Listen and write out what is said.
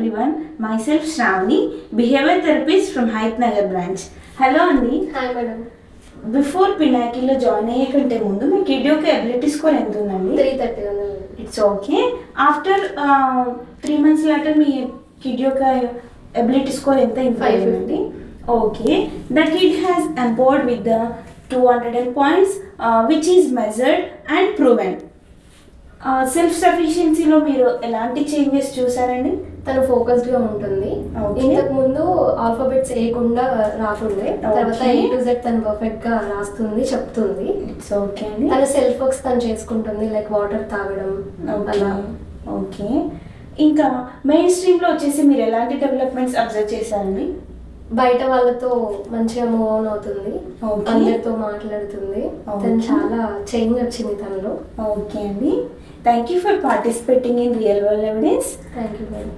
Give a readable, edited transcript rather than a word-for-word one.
everyone, myself Shravani, behavior therapist from Hype Nagar branch. Hello Andi. Hi madam. Before Pinnacle lo join అయ్యేకంటే ముందు మీ kid యొక్క ability score ఎంత ఉందండి? 330 ఉంది. It's okay. After 3 months later me kid యొక్క ability score ఎంత improve అయింది? Okay. The kid has improved with the 200 points which is measured and proven. Self సఫిషియన్సీలో మీరు ఎలాంటి చేంజెస్ చూసారండి? తను ఫోకస్డ్గా ఉంటుంది. ఇంతకు ముందు ఆల్ఫాబెట్స్ వేయకుండా రాకుండే, తర్వాత A to Z తను పర్ఫెక్ట్గా రాస్తుంది, చెప్తుంది. ఇట్స్ ఓకే అండి. తన సెల్ఫ్ వర్క్స్ తను చేసుకుంటుంది, లైక్ వాటర్ తాగడం అలా. ఓకే. ఇంకా మెయిన్ స్ట్రీమ్లో వచ్చేసి మీరు ఎలాంటి డెవలప్మెంట్స్ అబ్జర్వ్ చేశారండి? బయట వాళ్ళతో మంచిగా మూవ్ ఆన్ అవుతుంది, అందరితో మాట్లాడుతుంది. తను చాలా చేంజ్ వచ్చింది తనలో. ఓకే అండి. Thank you for participating in real world evidence. Thank you madam.